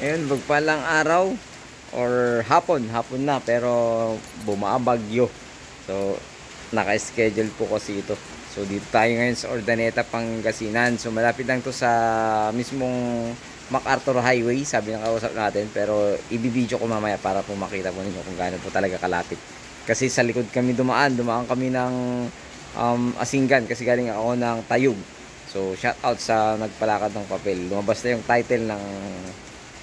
Ayun, magpalang araw or hapon na pero bumabagyo. So, naka-schedule po kasi ito. So, dito tayo ngayon sa Ordaneta, Pangasinan. So, malapit lang to sa mismong MacArthur Highway, sabi ng kausap natin. Pero, ibibideo ko mamaya para po makita po ninyo kung gaano po talaga kalapit. Kasi sa likod kami dumaan kami ng Asinggan kasi galing ako ng Tayug. So, shout out sa nagpalakad ng papel. Lumabas na yung title ng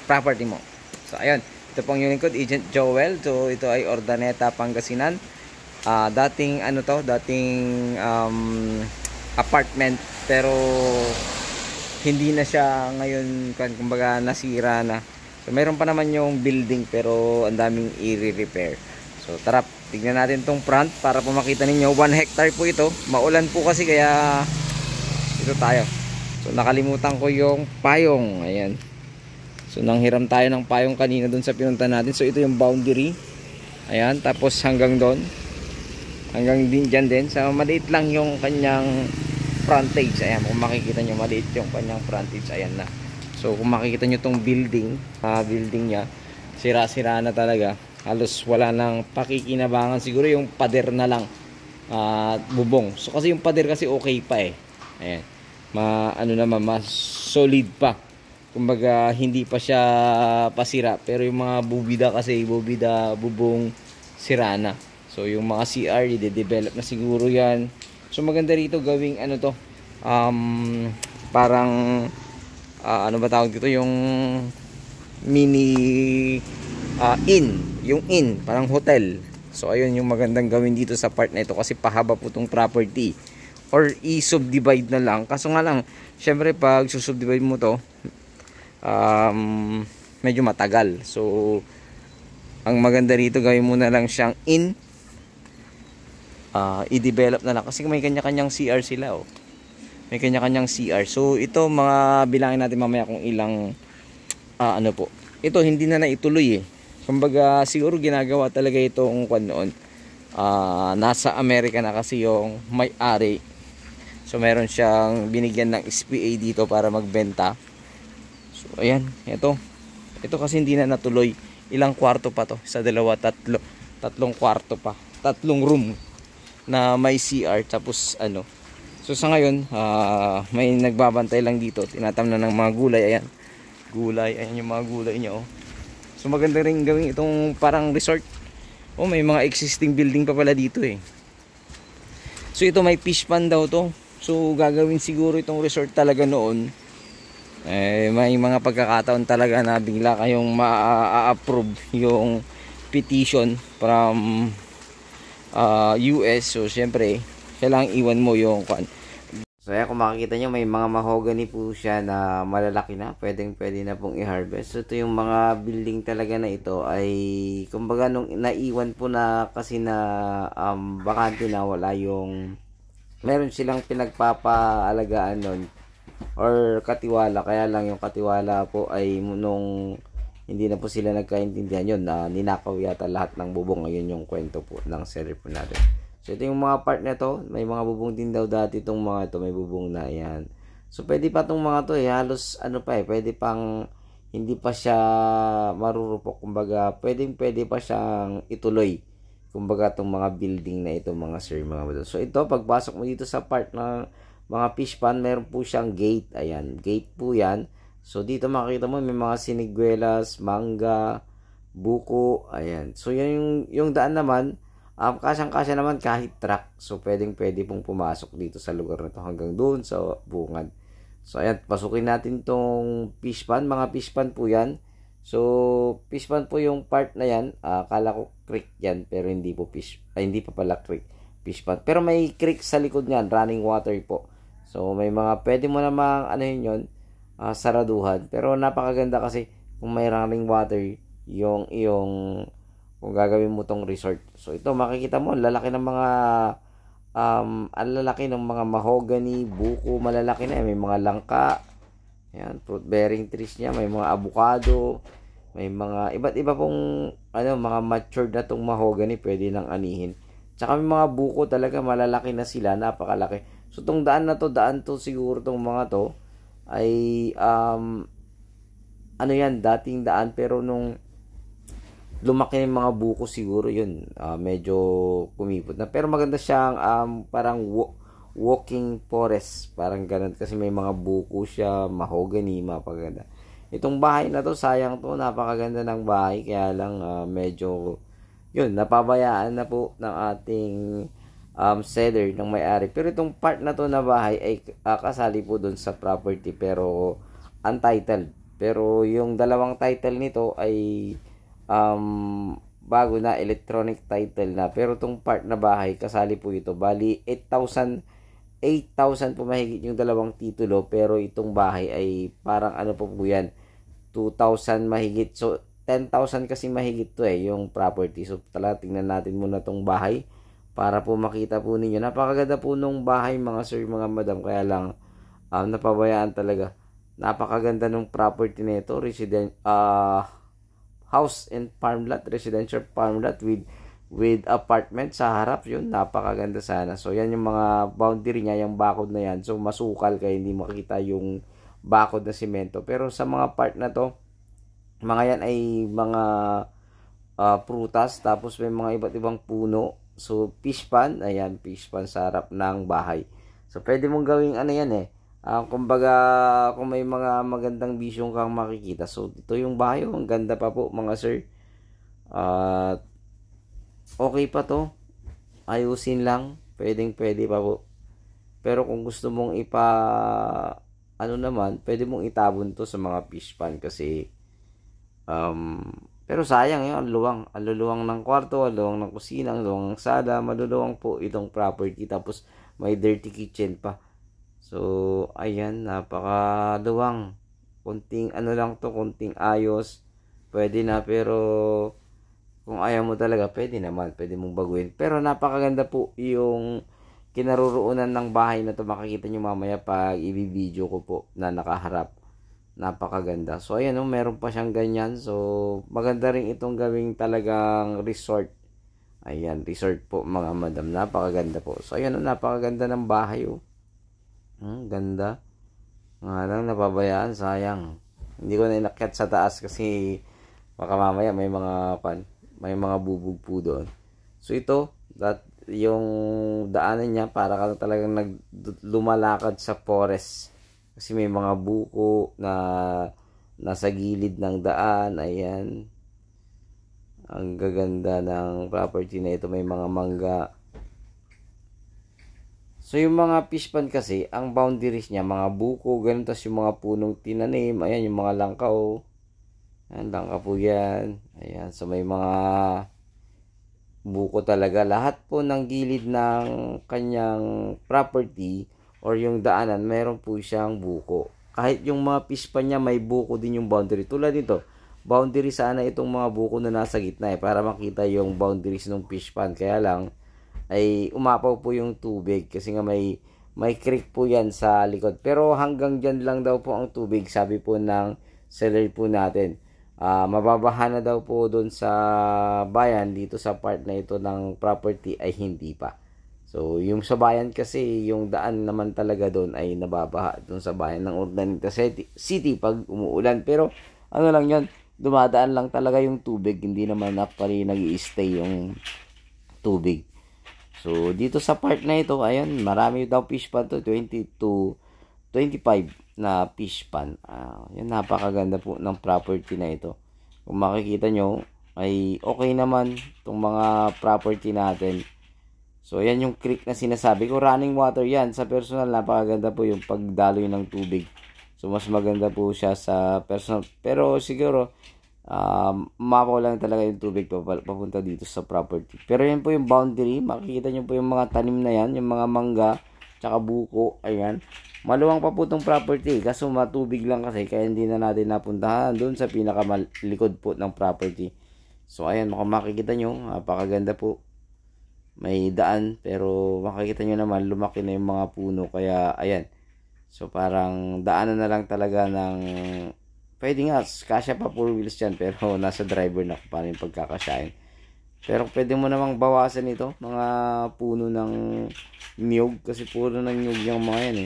property mo. So, ayun. Ito pong yung lingkod, Agent Joel. So, ito ay Ordaneta, Pangasinan. Dating apartment. Pero, hindi na siya ngayon, kumbaga, nasira na. So, mayroon pa naman yung building, pero ang daming i-repair. So, tara, tignan natin tong front para po makita ninyo. 1 hectare po ito. Maulan po kasi, kaya ito tayo. So, nakalimutan ko yung payong. Ayan. So, nanghiram tayo ng payong kanina dun sa pinunta natin. So, ito yung boundary. Ayan. Tapos, hanggang doon. Hanggang din dyan din. So, maliit lang yung kanyang frontage. Ayan. Kung makikita nyo, maliit yung kanyang frontage. Ayan na. So, kung makikita nyo tong building, building niya, sira-sira na talaga. Halos wala nang pakikinabangan. Siguro yung pader na lang. Bubong. So, kasi yung pader kasi okay pa eh. Ayan. Mas solid pa. Kumbaga hindi pa siya pasira, pero yung mga bubong sira na. So yung mga CR i-develop na siguro yan. So maganda rito gawing parang ano ba tawag dito, yung mini inn, parang hotel. So ayun yung magandang gawin dito sa part na ito kasi pahaba po tong property. Or i-subdivide na lang. Kaso nga lang, syempre pag susubdivide mo to, medyo matagal. So, ang maganda rito, gawin mo na lang siyang i-develop na lang. Kasi may kanya-kanyang CR sila, oh. May kanya-kanyang CR. So, ito, mga bilangin natin mamaya kung ilang, Ito, hindi na naituloy, eh. Kumbaga, siguro ginagawa talaga itong noon. Nasa Amerika na kasi yung may-ari. So meron siyang binigyan ng SPA dito para magbenta. So ayan, ito kasi hindi na natuloy. Ilang kwarto pa to? Isa, dalawa, tatlo. Tatlong kwarto pa. Tatlong room na may CR tapos ano. So sa ngayon, may nagbabantay lang dito. Tinatamnan ng mga gulay, ayan. Gulay, ayan yung mga gulay niya, oh. So maganda rin gawin itong parang resort. Oh, may mga existing building pa pala dito, eh. So ito may fish pond daw to. So gagawin siguro itong resort talaga noon. May mga pagkakataon talaga na bigla kayong ma-approve yung petition from US. So syempre, kailangang iwan mo yung So kung makikita nyo, may mga mahogany po siya na malalaki na. Pwede na pong i-harvest. So ito yung mga building talaga na ito ay kumbaga nung naiwan po na kasi na bakante na, wala yung meron silang pinagpapaalagaan nun or katiwala, kaya lang yung katiwala po ay nung hindi na po sila nagkaintindihan yun na ninakaw yata lahat ng bubong. Ngayon yung kwento po ng series po natin. So ito yung mga part na to, may mga bubong din daw dati itong mga ito, may bubong na yan. So pwede pa itong mga to, halos pwede pang hindi pa siya marurupok, kumbaga pwede pa siyang ituloy. Kumbaga itong mga building na ito, mga sir, mga madam. So ito, pagpasok mo dito sa part ng mga fish pond, meron po siyang gate. Ayan, gate po yan. So dito makikita mo may mga siniguelas, mangga, buko. Ayan. So yan yung daan naman, kasyang-kasya naman kahit truck. So pwede pong pumasok dito sa lugar na to hanggang doon sa bungad. So ayan, pasukin natin tong fish pond. Mga fish pond po yan. So, fish pond po yung part na yan. Akala ko creek yan, pero hindi po hindi pa pala creek. Fish pond. Pero may creek sa likod niyan, running water po. So, may mga pwede mo namang yun, saraduhan. Pero napakaganda kasi kung may running water, yung kung gagawin mo tong resort. So, ito makikita mo, lalaki ng mga lalaki ng mga mahogany, buko, malalaki na. May mga langka. Yan, fruit bearing trees niya, may mga avocado, may mga iba't iba pong mga matured na tong mahogany, pwede nang anihin. Tsaka may mga buko talaga, malalaki na sila, napakalaki. So tong daan to siguro tong mga to ay ano yan, dating daan, pero nung lumaki yung mga buko siguro yun, medyo kumipot na. Pero maganda siyang parang walking forest, parang ganun, kasi may mga buko siya, mahogany, mapaganda. Itong bahay na to, sayang to, napakaganda ng bahay, kaya lang medyo yun, napabayaan na po ng ating seller, ng may-ari. Pero itong part na to na bahay ay kasali po dun sa property, pero untitled. Pero yung dalawang title nito ay bago na, electronic title na. Pero itong part na bahay, kasali po ito. Bali, 8,000 po mahigit yung dalawang titulo. Pero itong bahay ay parang ano po yan, 2,000 mahigit. So, 10,000 kasi mahigit to yung property. So, talaga tingnan natin muna tong bahay para po makita po ninyo. Napakaganda po nung bahay, mga sir, mga madam. Kaya lang, napabayaan talaga. Napakaganda nung property nito, house and farmland, residential farmland with apartment sa harap. Yun, napakaganda sana. So yan yung mga boundary niya, yung bakod na yan. So masukal kaya hindi makita yung bakod na simento. Pero sa mga part na to, mga yan ay mga prutas, tapos may mga iba't ibang puno. So fish pan, ayan, fish pan sa harap ng bahay. So pwede mong gawing ano yan kumbaga, kung may mga magandang vision kang makikita. So, ito yung bahay. Ang ganda pa po, mga sir. Okay pa to. Ayusin lang. Pwede pa po. Pero kung gusto mong ano naman, pwede mong itabon to sa mga fish pan. Kasi, pero sayang yun. Ang luluwang ng kwarto, ang luluwang ng kusina, ang luluwang ng sala. Maluluwang po itong property. Tapos, may dirty kitchen pa. So, ayan, napakaluwang. Kunting ano lang to, kunting ayos. Pwede na, pero kung ayaw mo talaga, pwede naman. Pwede mong baguhin. Pero napakaganda po yung kinaroroonan ng bahay na to. Makikita nyo mamaya pag i-video ko po na nakaharap. Napakaganda. So, ayan, meron pa siyang ganyan. So, maganda rin itong gawing talagang resort. Ayan, resort po mga madam. Napakaganda po. So, ayan, napakaganda ng bahay. Ganda. Nga lang, napabayaan, sayang. Hindi ko na inakyat sa taas kasi baka mamaya may mga bubog po doon. So ito, yung daanan niya para ka talagang lumalakad sa forest. Kasi may mga buko na nasa gilid ng daan. Ayan. Ang gaganda ng property na ito. May mga mangga. So, yung mga fish pond kasi, ang boundaries niya, mga buko, ganun. Tapos yung mga punong tinanim, ayan, yung mga langkaw. Ayan, langka po yan. Ayan, so may mga buko talaga. Lahat po ng gilid ng kanyang property or yung daanan, mayroon po siyang buko. Kahit yung mga fish pond niya, may buko din yung boundary. Tulad nito, boundary sana itong mga buko na nasa gitna para makita yung boundaries ng fish pond. Kaya lang, ay umapaw po yung tubig kasi nga may creek po yan sa likod. Pero hanggang dyan lang daw po ang tubig, sabi po ng seller po natin. Mababaha na daw po doon sa bayan, dito sa part na ito ng property ay hindi pa. So yung sa bayan kasi, yung daan naman talaga doon ay nababaha doon sa bayan ng Urdaneta City pag umuulan. Pero ano lang yun, dumadaan lang talaga yung tubig, hindi naman actually nag-i-stay yung tubig. So, dito sa part na ito, ayan, marami daw fish pan to, 20 to 25 na fish pan. Yan, napakaganda po ng property na ito. Kung makikita nyo, ay okay naman itong mga property natin. So, ayan yung creek na sinasabi ko, running water yan. Sa personal, napakaganda po yung pagdaloy ng tubig. So, mas maganda po siya sa personal. Pero, siguro, mapaw lang talaga yung tubig papunta dito sa property. Pero yan po yung boundary. Makikita nyo po yung mga tanim na yan, yung mga mangga tsaka buko. Ayan, maluwang pa po itong property, kaso matubig lang kasi, kaya hindi na natin napuntahan doon sa pinakamalikod po ng property. So ayan, makikita nyo, napakaganda po. May daan, pero makikita nyo naman lumaki na yung mga puno. Kaya ayan, so parang daanan na lang talaga ng, pwede nga, kasya pa 4 wheels yan, pero nasa driver na kung paano yung pagkakasyahin. Pero pwede mo namang bawasan ito, mga puno ng niyog, kasi puro ng niyog yung mga yan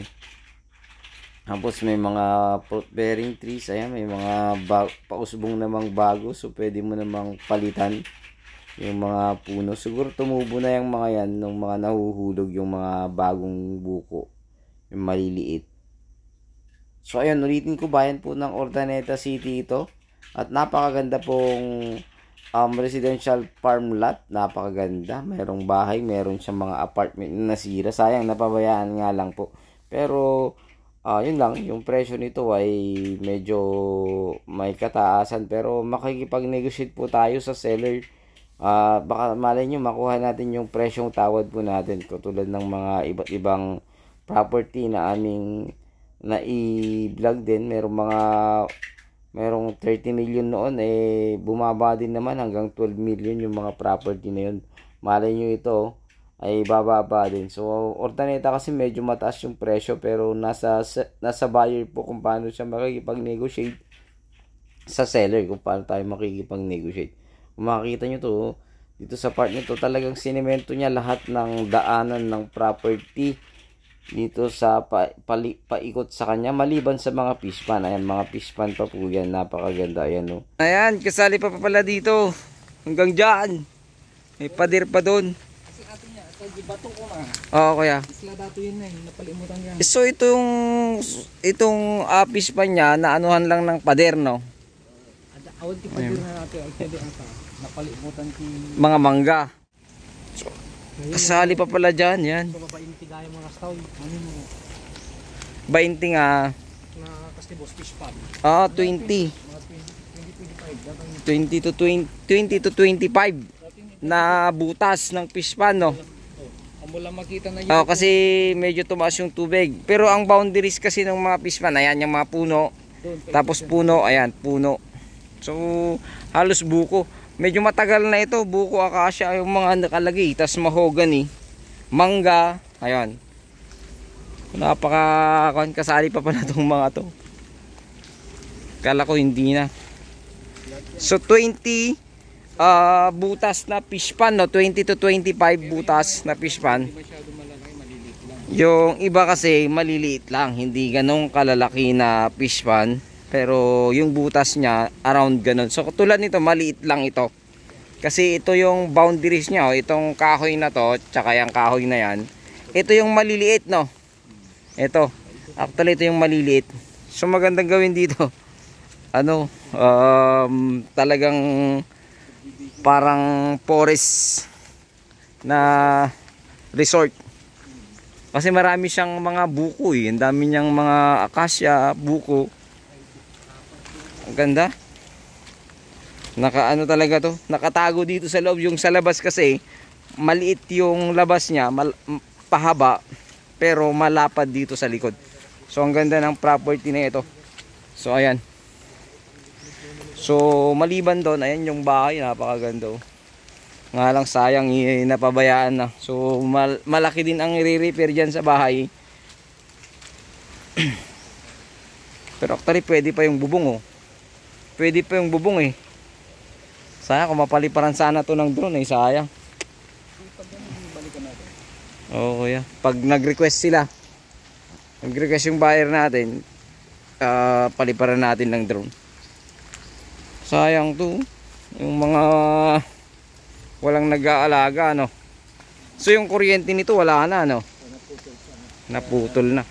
Tapos may mga fruit bearing trees. Ayan, may mga pausbong namang bago. So pwede mo namang palitan yung mga puno. Siguro tumubo na yung mga yan nung mga nahuhulog yung mga bagong buko. Yung maliliit. So ayun, ulitin ko, bayan po ng Urdaneta City ito. At napakaganda pong residential farm lot. Napakaganda. Merong bahay, meron siyang mga apartment na nasira. Sayang, napabayaan nga lang po. Pero yun lang, yung presyo nito ay medyo may kataasan. Pero makikipag-negotiate po tayo sa seller. Baka malay nyo makuha natin yung presyong tawad po natin. Katulad ng mga iba't ibang property na aming na-i-vlog din. Merong 30 million noon, bumaba din naman hanggang 12 million yung mga property na yun. Malay nyo ito ay bababa din. So Urdaneta kasi medyo mataas yung presyo, pero nasa buyer po kung paano siya makikipag-negotiate sa seller, kung paano tayo makikipag-negotiate. Kung makikita nyo to, dito sa part nito talagang sinemento niya lahat ng daanan ng property dito sa paikot sa kanya, maliban sa mga fish pan. Ayan, mga fish pan pa po yan, napakaganda. Ayan, no? Ayan, kasali pa pala dito hanggang dyan, may pader pa doon. Kasi atin niya, sa bato ko na. Oo, kuya. Isla dato yun na, napalimutan yan. So itong fish pan niya, naanuhan lang ng pader, no? Awad ti pader na natin, ay pwede ata. Napalimutan ti Mga mangga. Kasali pa pala dyan, yan. So babain ti gaya mga staw, ano mo 20 nga. na kastibos fish pan. 20. Mga 20, 20 to 25 na butas ng fish pan, no? Amo lang makita na yun. Kasi medyo tumaas yung tubig. Pero ang boundaries kasi ng mga fish pan, ayan yung mga puno. Tapos puno, ayan, puno. So, halos buko. Medyo matagal na ito, buko, akasya yung mga nakalagay. Tapos mahogany, mangga, ayan. Kasali pa pala itong mga to. Kala ko hindi na. So 20 butas na fish pan, no? 20 to 25 butas na fish pan. Yung iba kasi maliliit lang, hindi ganong kalalaki na fish pan. Pero yung butas niya around ganun. So tulad nito, maliit lang ito. Kasi ito yung boundaries niya, oh. Itong kahoy na to, tsaka yung kahoy na yan. Ito yung maliliit, no? Ito. Actually ito yung maliliit. So magandang gawin dito. Talagang parang forest na resort. Kasi marami siyang mga buko, eh. Ang dami niyang mga akasya, buko. Ang ganda. Talaga to. Nakatago dito sa loob. Yung sa labas kasi maliit yung labas niya, pahaba, pero malapad dito sa likod. So ang ganda ng property na ito. So ayan. So maliban doon, ayan yung bahay, napakaganda. Nga lang sayang, napabayaan na. So malaki din ang i-repair diyan sa bahay. Pero actually pwede pa yung bubong, oh. Pwede pa yung bubong, eh. Sayang kung mapaliparan sana to ng drone, eh. Sayang. Oo, kuya. Pag nag-request sila, nag-request yung buyer natin, paliparan natin ng drone. Sayang to. Yung mga walang nag-aalaga, no. So yung kuryente nito wala na, no. Naputol na.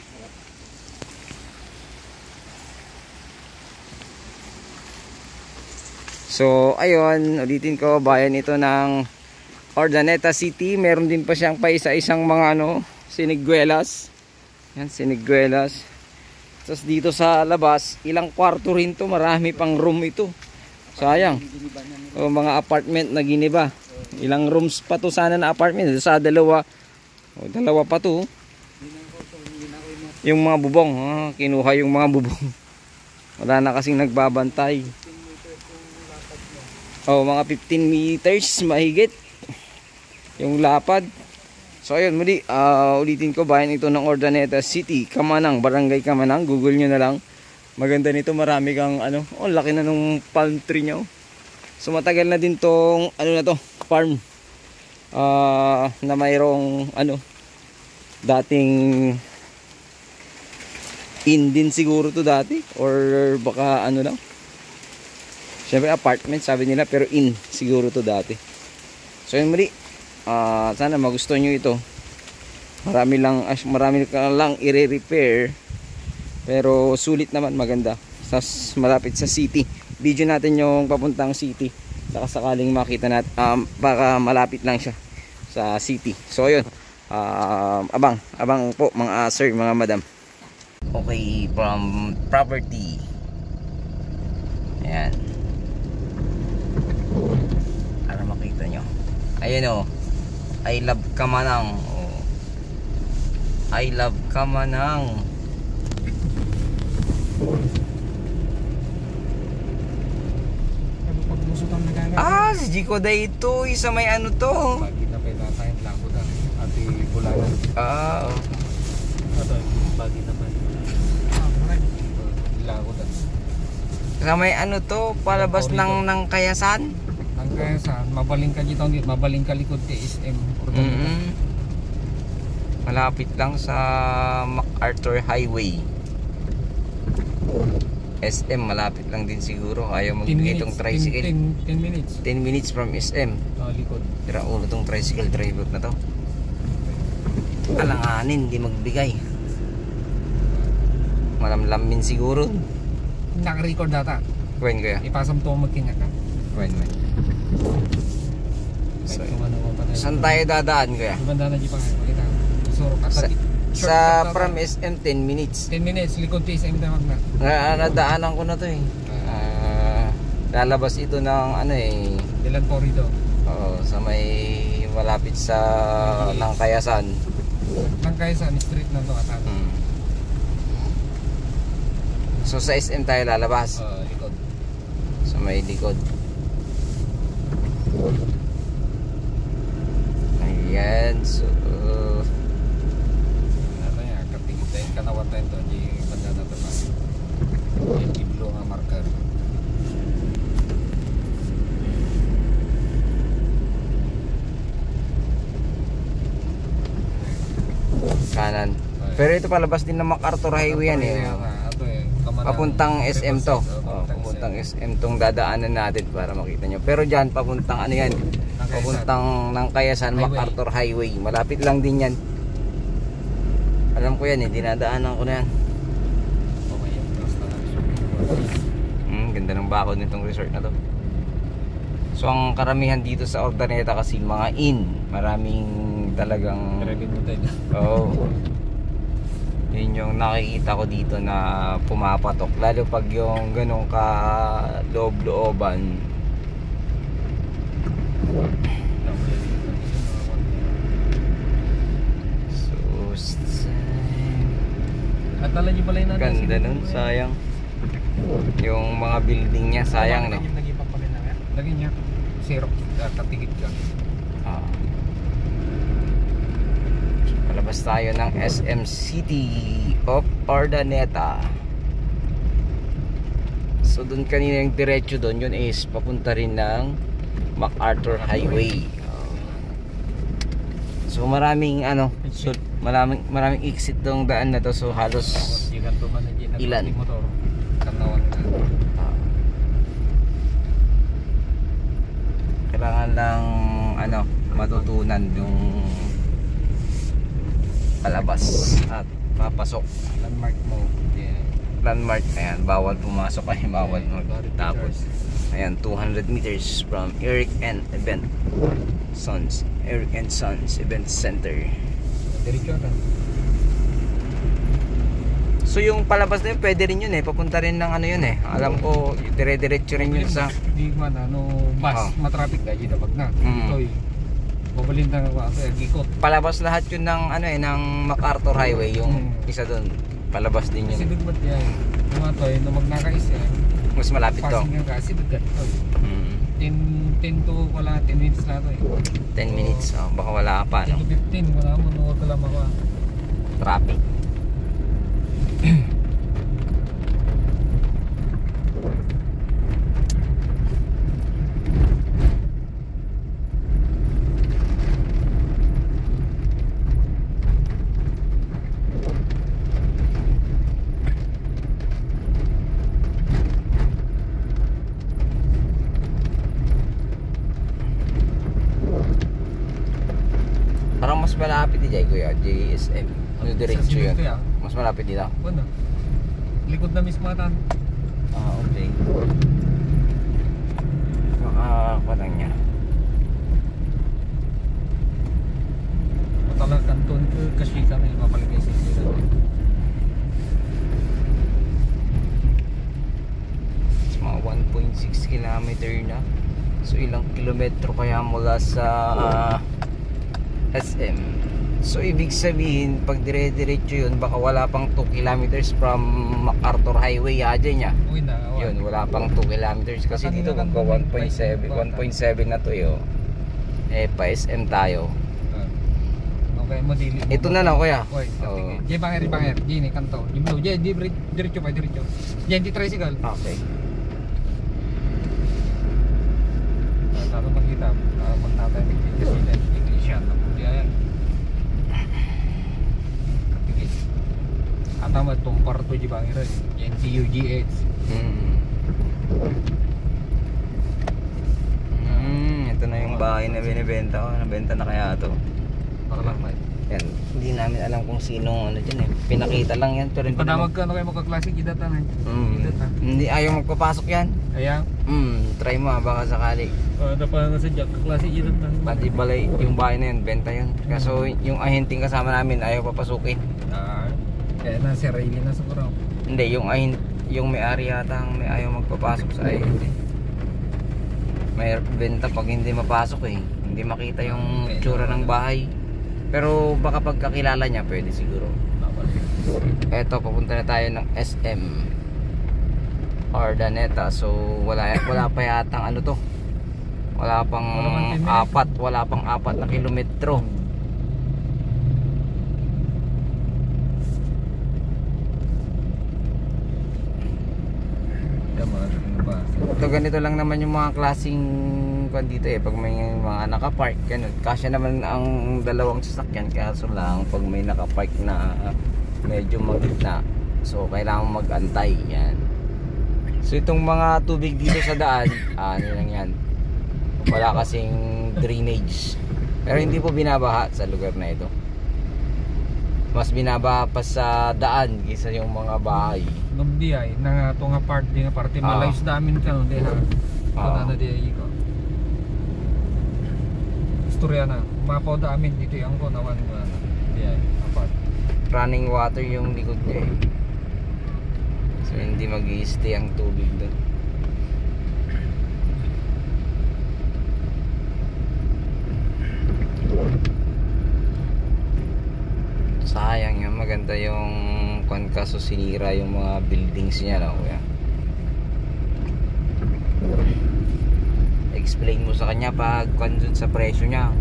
So ayun, ulitin ko, bayan ito ng Urdaneta City. Meron din pa siyang paisa-isang mga siniguelas. Yan, siniguelas. Tapos dito sa labas, ilang kwarto rin to, marami pang room ito. Sayang. Mga apartment na giniba. Ilang rooms pa to sana na apartment. Sa dalawa pa to. Yung mga bubong, kinuha yung mga bubong. Wala na kasing nagbabantay. Mga 15 meters mahigit yung lapad. So ayun, muli ulitin ko, bayan ito ng Urdaneta City, Kamanang, Barangay Kamanang. Google nyo na lang. Maganda nito, marami kang laki na nung palm tree nyo. So matagal na din tong farm na mayroong dating inn din siguro to dati or baka ano lang. Syempre apartment sabi nila pero inn siguro to dati. So yun muli. Sana magustuhan nyo ito. Marami ka lang i-repair pero sulit naman, maganda. Malapit sa city. Video natin yung papuntang city. Saka sakaling makita natin baka malapit lang siya sa city. So yun. Abang po mga sir, mga madam. Okay, from property. Ayan. Para makita nyo. Ayan o. I love Kamanang. Oh. I love Kamanang. Pagmusutan na gano'n. Si Jico Day ito. Isa may ano to. Pagi na pa yung nakain lang ko na. Ati bulanan. Ito, pagi na pa. Lang ko na. Sa may ano to. Palabas ng Kayasan. Ang kaya sa mabaling ka dito, mabaling ka likod kay SM. Malapit lang sa MacArthur Highway. SM malapit lang din siguro. Ayaw magbigay itong tricycle. 10 minutes. 10 minutes from SM. Likod. Tira ulo itong tricycle driver na to. Alanganin, hindi magbigay. Malamlamin siguro. Naka-record data. Kuwain ko ya. Ipasam to magkinyak ka. Kuwain. So, So, saan tayo dadaan kuya? Ibanda na di pa nga. Makita. Suro ka. Sa from SM 10 minutes. 10 minutes. Likod to SM tawag na. Nadaanan ko na to eh. Lalabas ito ng ano eh. Dilan po rito. Oo, sa may malapit sa Nangkayasan. Nangkayasan street na to atan. So sa SM tayo lalabas. Likod. Sa may likod. Ayan, so ano yan, katigit tayo, kanawan tayo to, di banda na to pa. Yung iblo nga marker. kanan. Pero ito palabas din ng MacArthur Highway yan eh. Papuntang SM to. Papuntang SM tong dadaanan natin para makita nyo. Pero dyan, papuntang ano yan? Papuntang Nangkayasan, MacArthur Highway. Malapit lang din yan. Alam ko yan eh, dinadaanan ko na yan. Ganda ng bakod nitong resort na to. So ang karamihan dito sa Urdaneta kasi mga inn. Maraming talagang oh, yun yung nakikita ko dito na pumapatok. Lalo pag yung ganong ka loob-looban. So atala nyo pala yung ganda nun, sayang. Yung mga building niya, sayang no. Lagi niya zero, katigit ka. Palabas tayo ng SM City of Urdaneta. So dun kanina yung diretso doon, yun is papunta rin ng MacArthur Highway. So maraming ano, so maraming exit tong daan na to. So halos ilan? Kailangan lang ano, matutunan yung palabas at papasok. Landmark mo. Landmark, ayan, bawal pumasok ay bawal magtapos. Ayan, 200 meters from Eric and Sons Event Center. Diretso ka. So yung palabas na yun, pwede rin yun eh. Papunta rin ng ano yun eh. Alam ko, dire-diretso rin yun sa... Di man, bus, matraffic na, di dapat na. Ito eh. Babalin na ako, gikot. Palabas lahat yun ng ano eh, ng MacArthur Highway. Yung isa doon, palabas din yun. Kasi dugmat yan. Yung to, nung magnakais yan. Mas malapit to. Passing nga kasi dugmat to. 10 to wala, 10 minutes na to eh. 10 minutes, oh, baka wala pa no? 10 to 15, wala mo, huwag ka lang makawa. Traffic. mas malapit di Jay Kuya, JSM. Ano diretso yun? Kuya. Mas malapit dito. Ano? Likod na mismo atan. Okay. Makakatang niya. Talagang kanton ko kasi kami mapaligay sa sila. It's mga 1.6 kilometer na. So ilang kilometro kaya mula sa SM. So ibig sabihin pag dire-diretso yun baka wala pang 2 kilometers from MacArthur Highway dyan niya. Uy na. Yun, wala pang 2 kilometers kasi dito magka 1.7 na to yo. Eh pa SM tayo. Okay, madili. Ito na lang kuya. Oy, di bangер, gini kanto. Di blue, di diretso pa diretso. Di tricycle. Okay. Tato makita, magtatay ng kasi English yan, napundi ayan. Kapigit. Atama itong parto di bangir, yan DUGH. Ito na yung bahay na binibenta ko. Nabenta na kaya ito. Yan, hindi namin alam kung sino ano dyan eh. Pinakita lang yan pero hindi Padamag ka na kayo magkaklase kita tanay. Hindi ayaw magpapasok yan. Ayan. Try mo baka sakali. Ada pa nga sa jack kaklase kita tanay. Pati balay yung bahay na yun, benta yun. Kaso yung ahenting kasama namin ayaw papasukin. Kaya na si Rayleigh na sa kuraw. Hindi, yung may-ari yata ang may ayaw magpapasok sa ahente. May benta pag hindi mapasok eh. Hindi makita yung tsura ng bahay. Pero baka pagkakilala niya pwede siguro. Eto, papunta na tayo ng SM Urdaneta. So wala pa yatang ano to. Wala pang apat na kilometro. Ito ganito lang naman yung mga klaseng kwan dito eh. Pag may mga nakapark ganun. Kasya naman ang dalawang sasakyan. Kaso lang pag may nakapark na medyo magitna, so kailangan mag-antay. Yan. So itong mga tubig dito sa daan, ano lang yan, wala kasing drainage. Pero hindi po binabaha sa lugar na ito. Mas binabaha pa sa daan kaysa yung mga bahay. Nung ay na ito nga part di nga parte malayos damin ka no di ha. Ano di ko. Istorya na. Mapaw damin dito yung ko naman di ay apat. Running water yung likod niya eh. So hindi mag-i-stay ang tubig doon. Sayang yun, maganda yung kwan kaso sinira yung mga buildings niya na kuya. Explain mo sa kanya pag kwan dun sa presyo niya.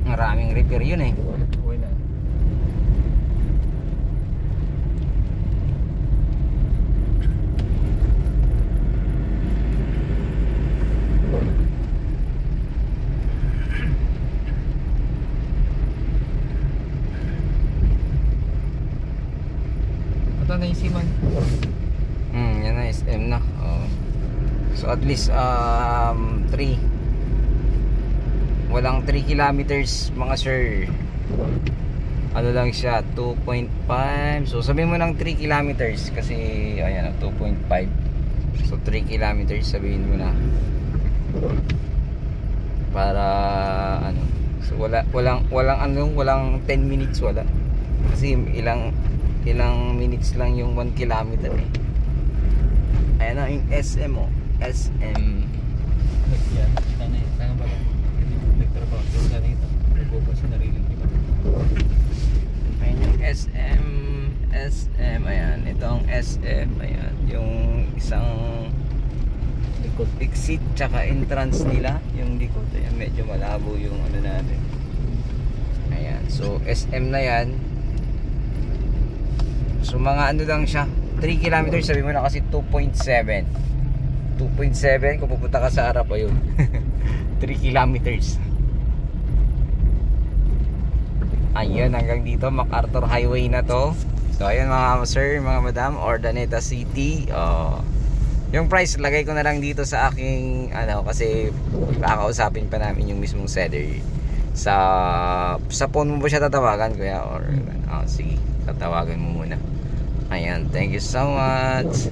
Maraming repair yun eh. Uy na. Ito na yung siman. Yan na SM na. So at least 3 walang 3 kilometers mga sir. Ano lang siya 2.5. So sabihin mo ng 3 kilometers kasi ayan 2.5. So 3 kilometers sabihin mo na. Para ano. So walang 10 minutes wala. Kasi ilang minutes lang yung 1 kilometer eh. Ayan na yung SM oh. SM. Yan. Sana eh. Sana ba lang. Nagtrabaho. Doon na rito. Bubo sa narinig. Ayan yung SM. Ayan. Ito ang SM. Ayan. Yung isang likod exit tsaka entrance nila. Yung likod. Ayan. Medyo malabo yung ano natin. Ayan. So SM na yan. So mga ano lang siya 3 kilometers sabi mo na kasi 2.7 kung pupunta ka sa harap ayun 3 kilometers. Ayun hanggang dito MacArthur Highway na to. So ayun mga sir, mga madam, Urdaneta City. Yung price lagay ko na lang dito sa aking ano, kasi kakausapin pa namin yung mismong seller. Sa phone mo ba siya tatawagan, kuya? Or sige, tatawagan mo muna. Ayan, thank you so much.